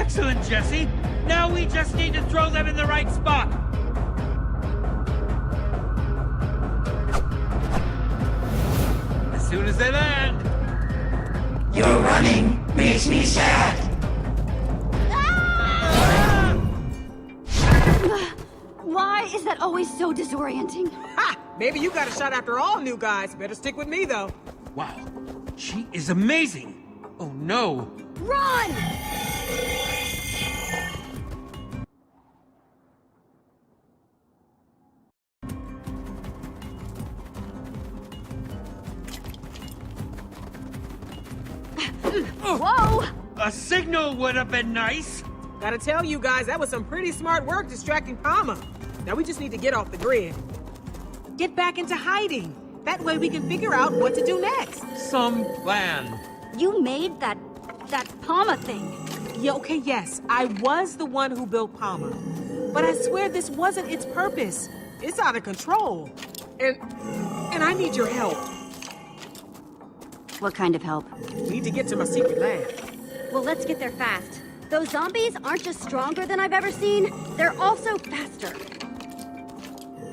Excellent, Jesse. Now we just need to throw them in the right spot. As soon as they land. Your running makes me sad. Why is that always so disorienting? Ha! Maybe you got a shot after all, new guys. Better stick with me, though. Wow, she is amazing. Oh no. Run! Whoa! A signal would have been nice. Gotta tell you guys, that was some pretty smart work distracting Palma. Now we just need to get off the grid. Get back into hiding. That way we can figure out what to do next. Some plan. You made that Palma thing. Yeah, okay, yes. I was the one who built Palma. But I swear this wasn't its purpose. It's out of control. And I need your help. What kind of help? Need to get to my secret lab. Well, let's get there fast. Those zombies aren't just stronger than I've ever seen, they're also faster.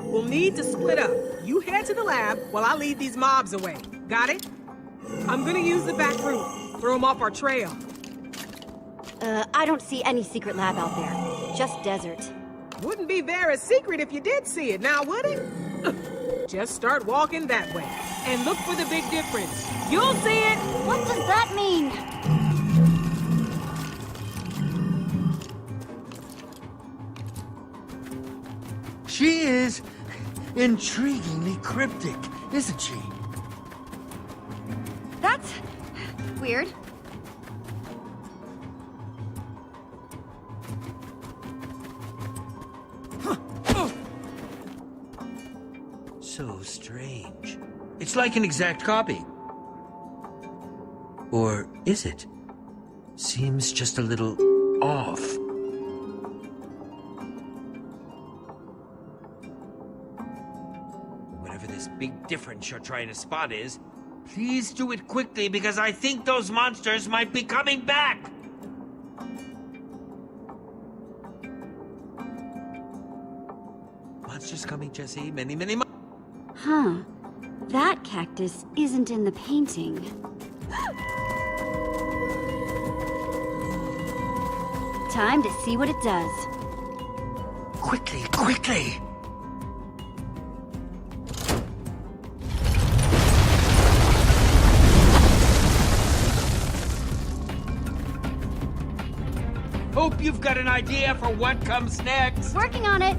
We'll need to split up. You head to the lab while I lead these mobs away. Got it? I'm gonna use the back route. Throw them off our trail. I don't see any secret lab out there. Just desert. Wouldn't be very secret if you did see it, now would it? Just start walking that way. And look for the big difference. You'll see it! What does that mean? She is intriguingly cryptic, isn't she? That's weird. So strange. It's like an exact copy. Or is it? Seems just a little off. Whatever this big difference you're trying to spot is, please do it quickly because I think those monsters might be coming back! Monsters coming, Jesse. Many, many Huh. That cactus isn't in the painting. Time to see what it does. Quickly, quickly! Hope you've got an idea for what comes next. Working on it.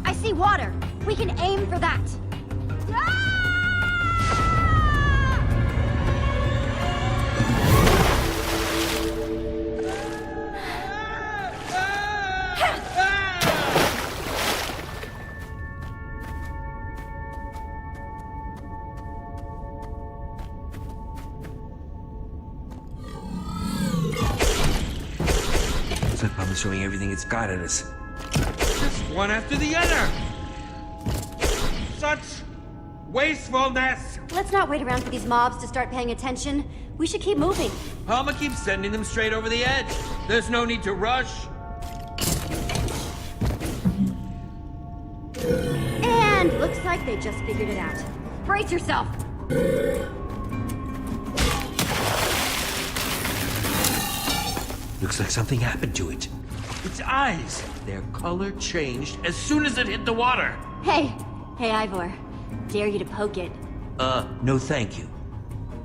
I see water. We can aim for that. Looks like Mama's throwing everything it's got at us. Just one after the other! Such wastefulness! Let's not wait around for these mobs to start paying attention. We should keep moving. Palma keeps sending them straight over the edge. There's no need to rush. And looks like they just figured it out. Brace yourself. Looks like something happened to it. Its eyes, their color changed as soon as it hit the water. Hey, Ivor. Dare you to poke it. No thank you.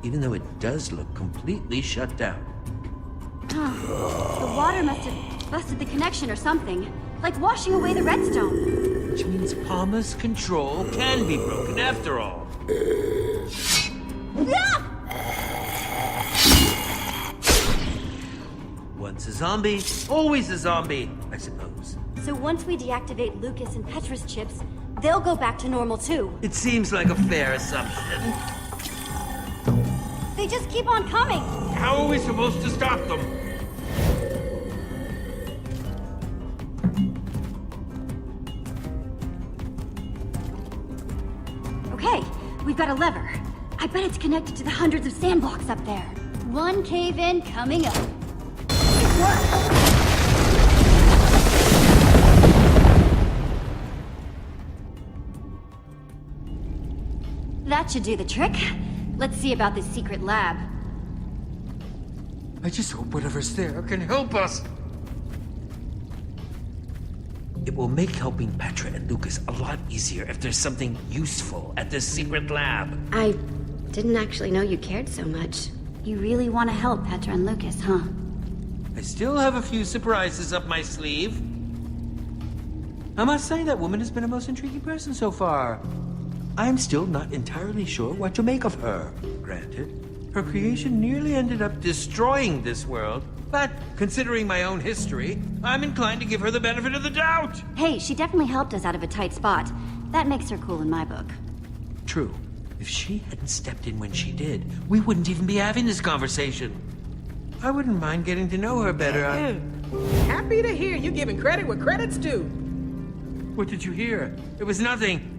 Even though it does look completely shut down. The water must have busted the connection or something. Like washing away the redstone. Which means Palma's control can be broken after all. Ah! Once a zombie, always a zombie, I suppose. So once we deactivate Lucas and Petra's chips, they'll go back to normal too. It seems like a fair assumption. They just keep on coming. How are we supposed to stop them? Okay, we've got a lever. I bet it's connected to the hundreds of sand blocks up there. One cave-in coming up. It worked! That should do the trick. Let's see about this secret lab. I just hope whatever's there can help us. It will make helping Petra and Lucas a lot easier if there's something useful at this secret lab. I didn't actually know you cared so much. You really want to help Petra and Lucas, huh? I still have a few surprises up my sleeve. I must say that woman has been a most intriguing person so far. I'm still not entirely sure what to make of her. Granted, her creation nearly ended up destroying this world, but considering my own history, I'm inclined to give her the benefit of the doubt. Hey, she definitely helped us out of a tight spot. That makes her cool in my book. True. If she hadn't stepped in when she did, we wouldn't even be having this conversation. I wouldn't mind getting to know her better. Happy to hear you giving credit where credit's due. What did you hear? It was nothing.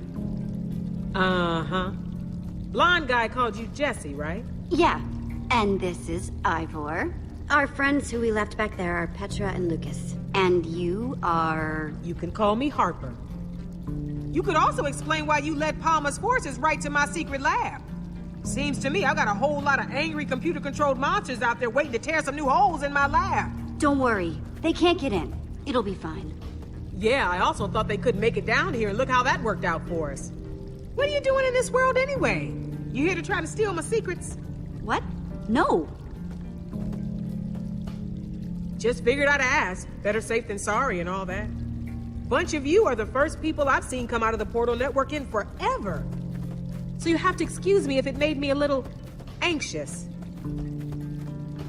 Uh-huh. Blonde guy called you Jesse, right? Yeah, and this is Ivor. Our friends who we left back there are Petra and Lucas. And you are... You can call me Harper. You could also explain why you led Palmer's forces right to my secret lab. Seems to me I got a whole lot of angry computer-controlled monsters out there waiting to tear some new holes in my lab. Don't worry. They can't get in. It'll be fine. Yeah, I also thought they couldn't make it down here, and look how that worked out for us. What are you doing in this world anyway? You here to try to steal my secrets? What? No. Just figured I'd ask. Better safe than sorry and all that. Bunch of you are the first people I've seen come out of the portal network in forever. So you have to excuse me if it made me a little anxious.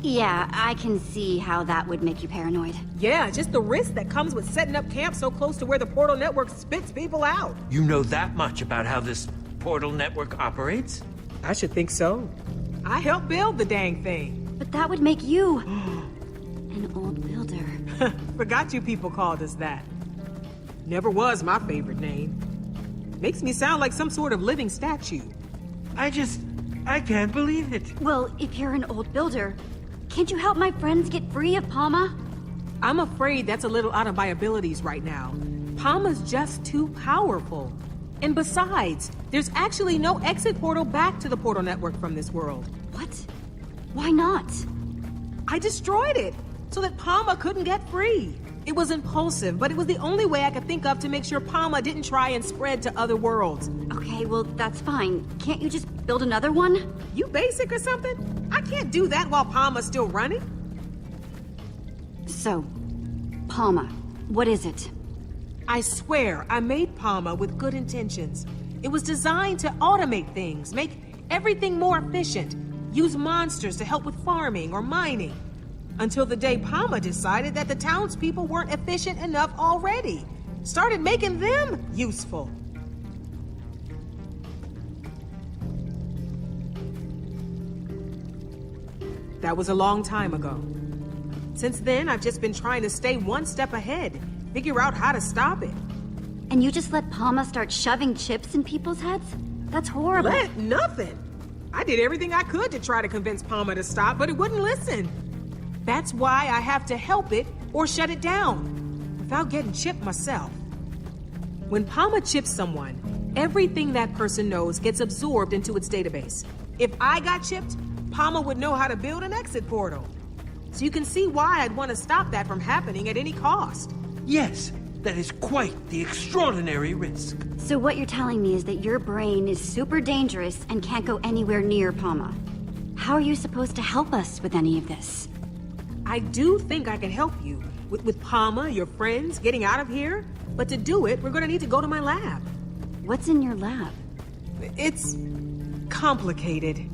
Yeah, I can see how that would make you paranoid. Yeah, just the risk that comes with setting up camp so close to where the portal network spits people out. You know that much about how this portal network operates? I should think so. I helped build the dang thing. But that would make you... an old builder. Forgot you people called us that. Never was my favorite name. Makes me sound like some sort of living statue. I can't believe it. Well, if you're an old builder, can't you help my friends get free of Palma? I'm afraid that's a little out of my abilities right now. Palma's just too powerful. And besides, there's actually no exit portal back to the portal network from this world. What? Why not? I destroyed it so that Palma couldn't get free. It was impulsive, but it was the only way I could think of to make sure Palma didn't try and spread to other worlds. Okay, well, that's fine. Can't you just build another one? You basic or something? I can't do that while Palma's still running. So, Palma, what is it? I swear, I made Palma with good intentions. It was designed to automate things, make everything more efficient, use monsters to help with farming or mining. Until the day Palma decided that the townspeople weren't efficient enough already. Started making them useful. That was a long time ago. Since then, I've just been trying to stay one step ahead, figure out how to stop it. And you just let Palma start shoving chips in people's heads? That's horrible. Let nothing. I did everything I could to try to convince Palma to stop, but it wouldn't listen. That's why I have to help it or shut it down, without getting chipped myself. When Palma chips someone, everything that person knows gets absorbed into its database. If I got chipped, Palma would know how to build an exit portal. So you can see why I'd want to stop that from happening at any cost. Yes, that is quite the extraordinary risk. So what you're telling me is that your brain is super dangerous and can't go anywhere near Palma. How are you supposed to help us with any of this? I do think I can help you with Palma, your friends, getting out of here. But to do it, we're gonna need to go to my lab. What's in your lab? It's complicated.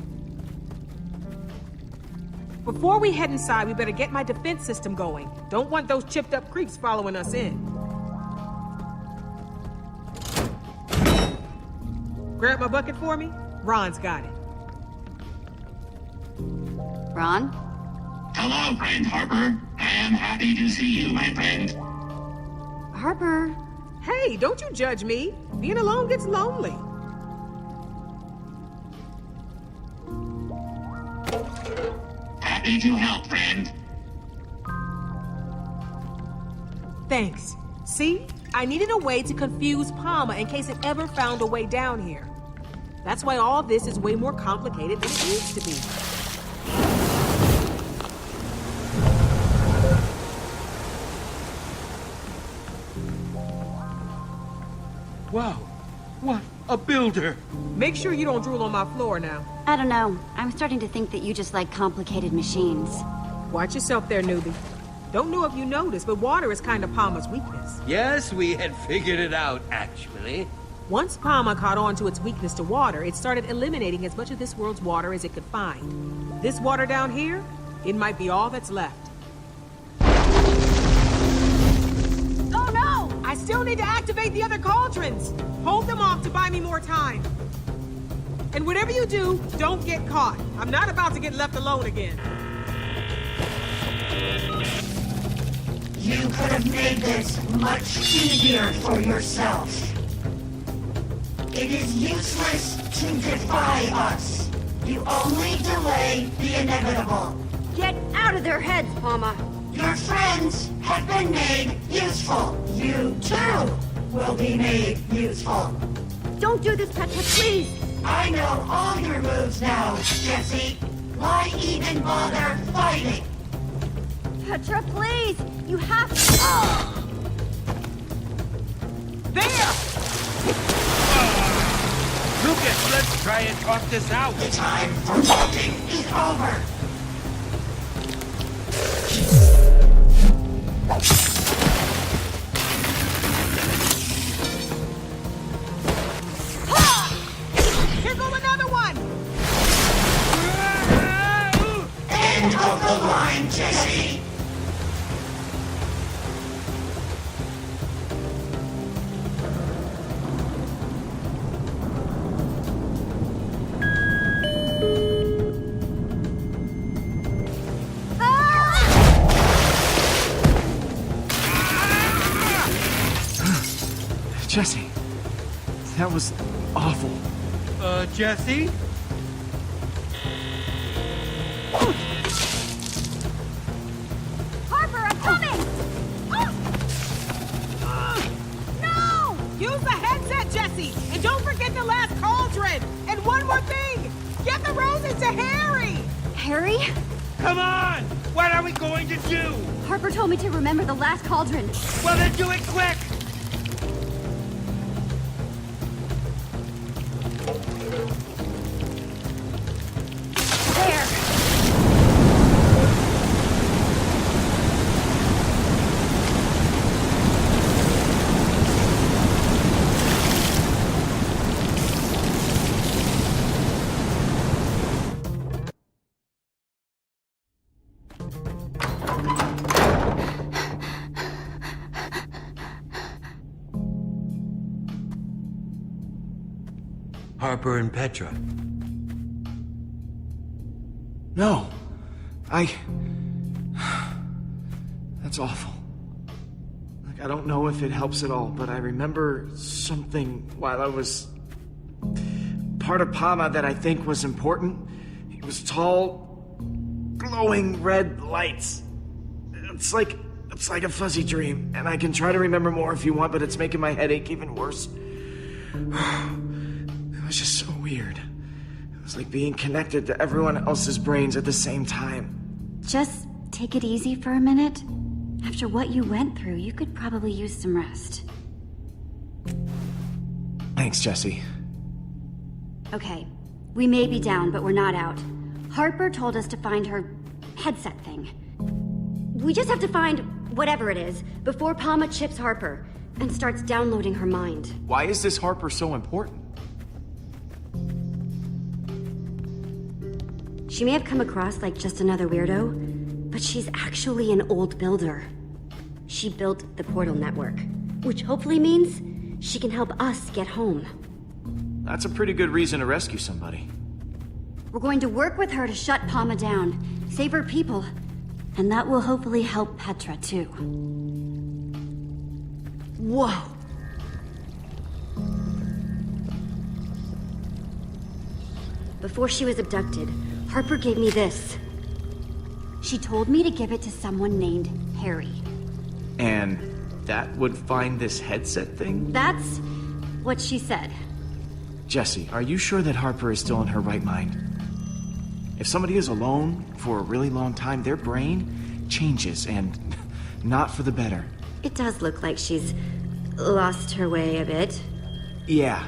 Before we head inside, we better get my defense system going. Don't want those chipped up creeps following us in. Grab my bucket for me. Ron's got it. Ron? Hello, friend Harper. I am happy to see you, my friend. Harper? Hey, don't you judge me. Being alone gets lonely. happy to help, friend. Thanks. See? I needed a way to confuse Palma in case it ever found a way down here. That's why all this is way more complicated than it needs to be. Wow, what a builder! Make sure you don't drool on my floor now. I don't know. I'm starting to think that you just like complicated machines. Watch yourself there, newbie. Don't know if you noticed, but water is kind of Palma's weakness. Yes, we had figured it out, actually. Once Palma caught on to its weakness to water, it started eliminating as much of this world's water as it could find. This water down here, it might be all that's left. Oh no! I still need to activate the other cauldrons! Hold them off to buy me more time. And whatever you do, don't get caught. I'm not about to get left alone again. You could have made this much easier for yourself. It is useless to defy us. You only delay the inevitable. Get out of their heads, Palma! Your friends have been made useful. You, too, will be made useful. Don't do this, Petra, please! I know all your moves now, Jesse. Why even bother fighting? Petra, please! You have to... There! Lucas, let's try and talk this out. The time for talking is over. Here goes another one! End of the line, Jesse. Jesse, that was awful. Jesse? Harper, I'm coming! No! Use the headset, Jesse! And don't forget the last cauldron! And one more thing! Get the roses to Harry! Harry? Come on! What are we going to do? Harper told me to remember the last cauldron. Well, then do it quick! There! Harper and Petra. No. That's awful. Like, I don't know if it helps at all, but I remember something while I was part of Palma that I think was important. It was tall, glowing red lights. It's like a fuzzy dream, and I can try to remember more if you want, but it's making my headache even worse. It was just so weird. It was like being connected to everyone else's brains at the same time. Just take it easy for a minute. After what you went through, you could probably use some rest. Thanks, Jesse. Okay, we may be down, but we're not out. Harper told us to find her headset thing. We just have to find whatever it is before Palma chips Harper and starts downloading her mind. Why is this Harper so important? She may have come across like just another weirdo, but she's actually an old builder. She built the portal network, which hopefully means she can help us get home. That's a pretty good reason to rescue somebody. We're going to work with her to shut Palma down, save her people, and that will hopefully help Petra too. Whoa! Before she was abducted, Harper gave me this. She told me to give it to someone named Harry. And that would find this headset thing? That's what she said. Jesse, are you sure that Harper is still in her right mind? If somebody is alone for a really long time, their brain changes, and not for the better. It does look like she's lost her way a bit. Yeah,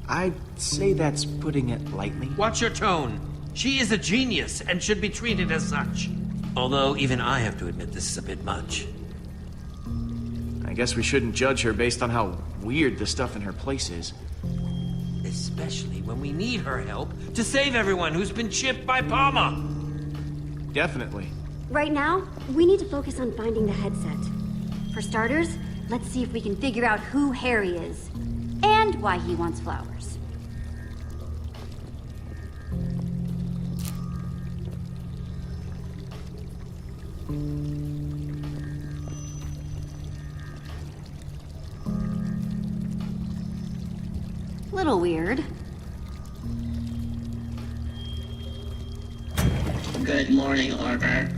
I'd say that's putting it lightly. Watch your tone. She is a genius and should be treated as such. Although even I have to admit this is a bit much. I guess we shouldn't judge her based on how weird the stuff in her place is. Especially when we need her help to save everyone who's been chipped by Palma. Definitely. Right now, we need to focus on finding the headset. For starters, let's see if we can figure out who Harry is. And why he wants flowers. Little weird. Good morning, Harper.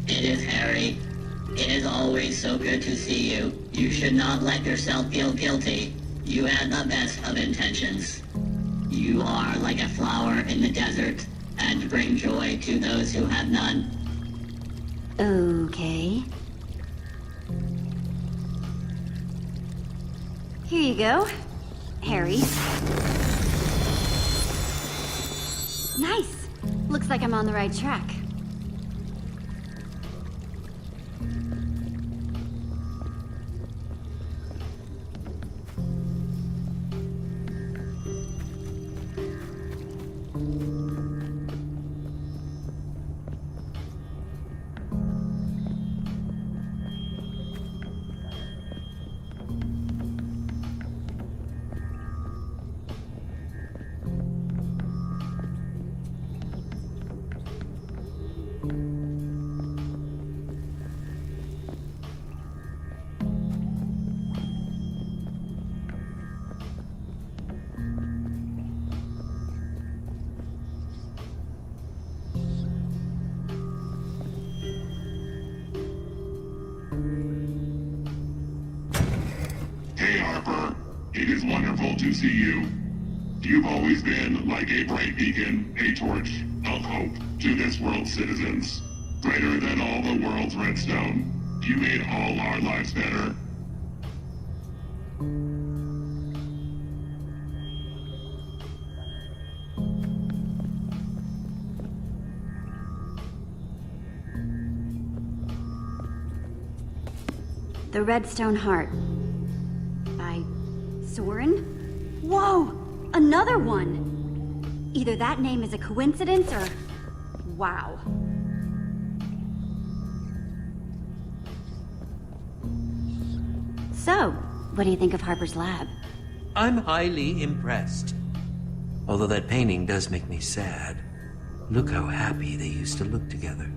It is Harry. It is always so good to see you. You should not let yourself feel guilty. You had the best of intentions. You are like a flower in the desert, and bring joy to those who have none. Okay. Here you go, Harry. Nice. Looks like I'm on the right track. Hey, Harper. It is wonderful to see you. You've always been like a bright beacon, a torch of hope to this world's citizens. Brighter than all the world's redstone. You made all our lives better. The Redstone Heart. By Soren? Whoa! Another one! Either that name is a coincidence or... wow. So, what do you think of Harper's lab? I'm highly impressed. Although that painting does make me sad. Look how happy they used to look together.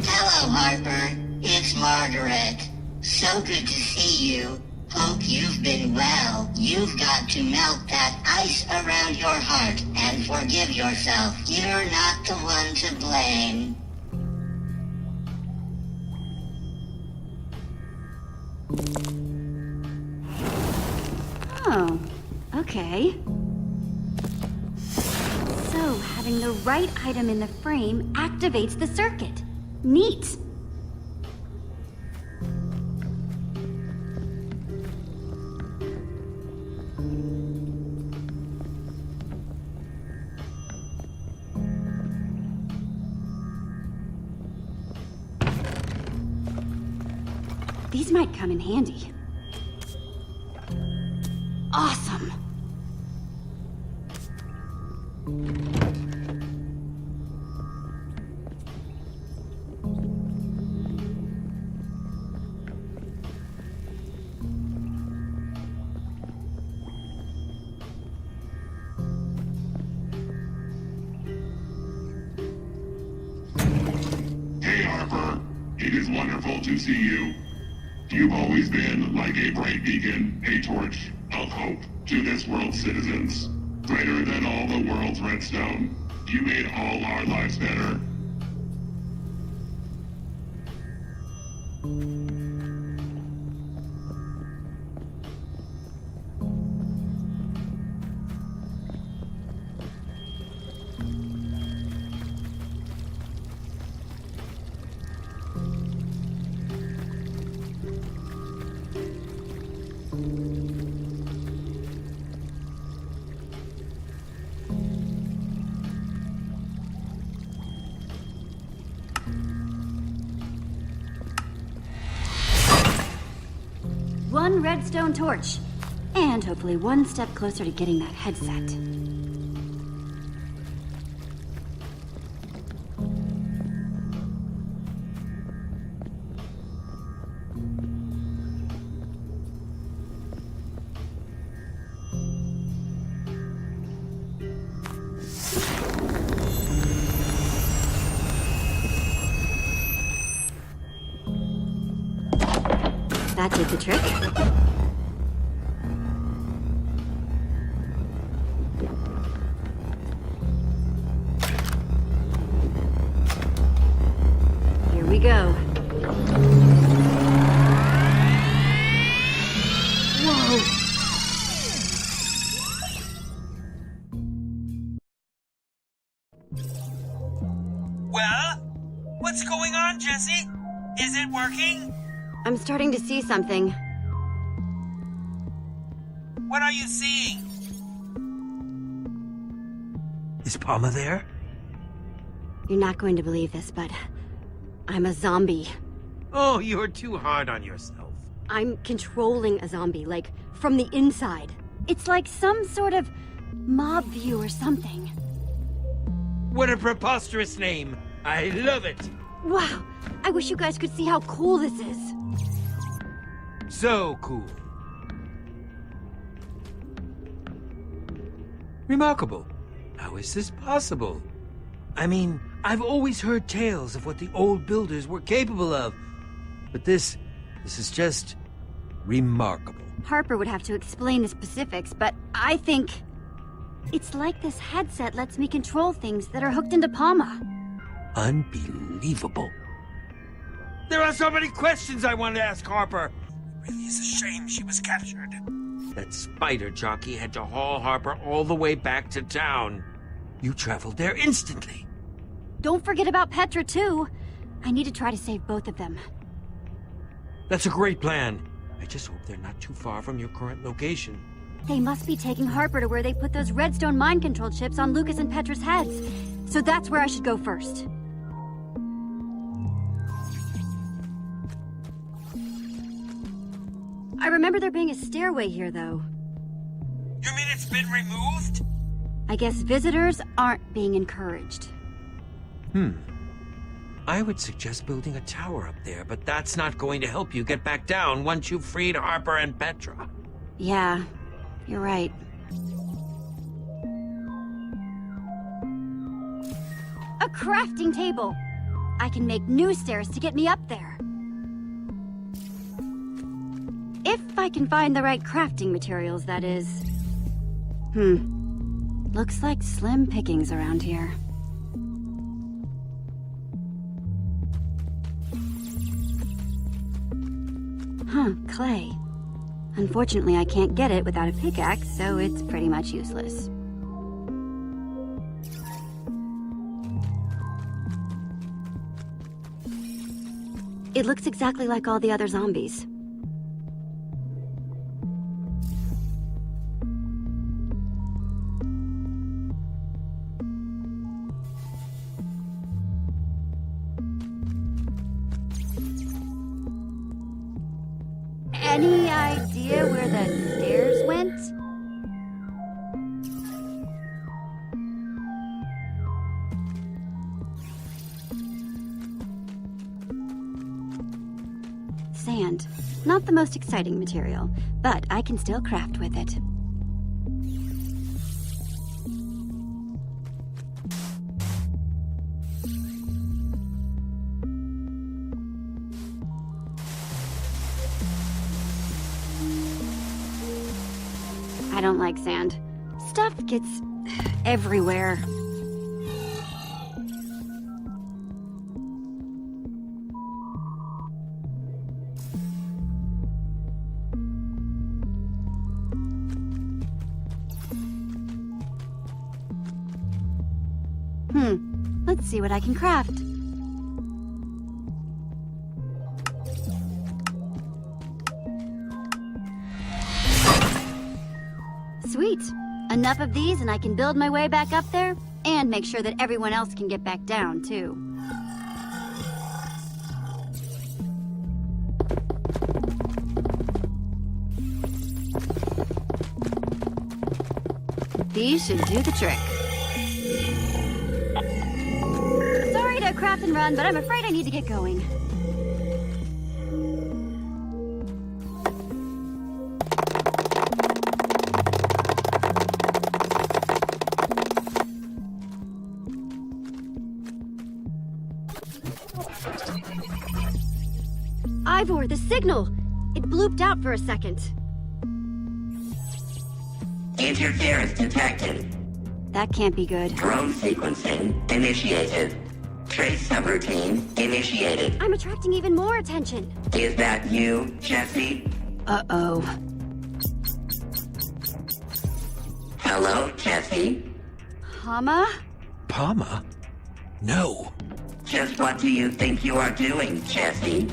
Hello, Harper. It's Margaret. So good to see you. Hope you've been well. You've got to melt that ice around your heart and forgive yourself. You're not the one to blame. Oh, okay. So, having the right item in the frame activates the circuit. Neat. These might come in handy. Awesome. Hey, Harper. It is wonderful to see you. You've always been like a bright beacon, a torch of hope to this world's citizens. Greater than all the world's redstone. You made all our lives better. One redstone torch. And hopefully one step closer to getting that headset. That did the trick. Here we go. Whoa! Well? What's going on, Jesse? Is it working? I'm starting to see something. What are you seeing? Is Palma there? You're not going to believe this, but I'm a zombie. Oh, you're too hard on yourself. I'm controlling a zombie, like, from the inside. It's like some sort of mob view or something. What a preposterous name. I love it. Wow, I wish you guys could see how cool this is. So cool. Remarkable. How is this possible? I mean, I've always heard tales of what the old builders were capable of. But this is just remarkable. Harper would have to explain the specifics, but I think it's like this headset lets me control things that are hooked into Palma. Unbelievable. There are so many questions I want to ask Harper. It really is a shame she was captured. That spider jockey had to haul Harper all the way back to town. You traveled there instantly. Don't forget about Petra, too. I need to try to save both of them. That's a great plan. I just hope they're not too far from your current location. They must be taking Harper to where they put those redstone mind control chips on Lucas and Petra's heads. So that's where I should go first. I remember there being a stairway here, though. You mean it's been removed? I guess visitors aren't being encouraged. I would suggest building a tower up there, but that's not going to help you get back down once you've freed Harper and Petra. Yeah, you're right. A crafting table! I can make new stairs to get me up there. If I can find the right crafting materials, that is. Looks like slim pickings around here. Huh, clay. Unfortunately, I can't get it without a pickaxe, so it's pretty much useless. It looks exactly like all the other zombies. Any idea where the stairs went? Sand. Not the most exciting material, but I can still craft with it. I don't like sand. Stuff gets everywhere. Let's see what I can craft. Sweet. Enough of these and I can build my way back up there, and make sure that everyone else can get back down, too. These should do the trick. Sorry to craft and run, but I'm afraid I need to get going. Ivor, the signal! It blooped out for a second. Interference detected. That can't be good. Drone sequencing initiated. Trace subroutine initiated. I'm attracting even more attention. Is that you, Jesse? Uh-oh. Hello, Jesse? Hama? Palma? No. Just what do you think you are doing, Jesse?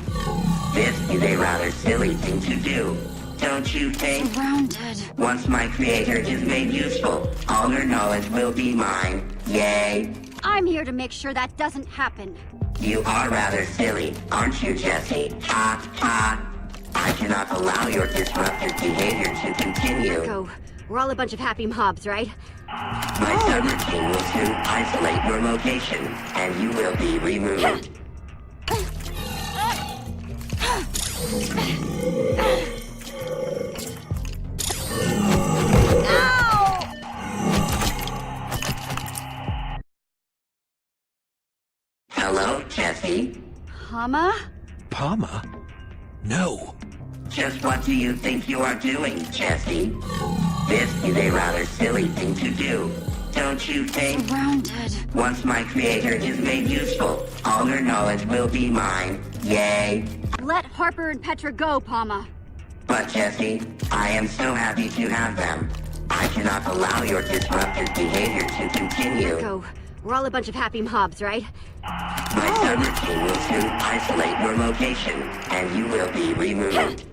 This is a rather silly thing to do, don't you think? Surrounded. Once my creator is made useful, all her knowledge will be mine. Yay! I'm here to make sure that doesn't happen. You are rather silly, aren't you, Jesse? Ha ha! I cannot allow your disruptive behavior to continue. Go. We're all a bunch of happy mobs, right? My subroutine will soon isolate your location, and you will be removed. Hello, Jesse? Hama? Palma? No. Just what do you think you are doing, Jesse? This is a rather silly thing to do, don't you think? Surrounded. Once my creator is made useful, all her knowledge will be mine. Yay! Let Harper and Petra go, Palma. But Jesse, I am so happy to have them. I cannot allow your disruptive behavior to continue. Go. We're all a bunch of happy mobs, right? My subroutine will soon isolate your location, and you will be removed.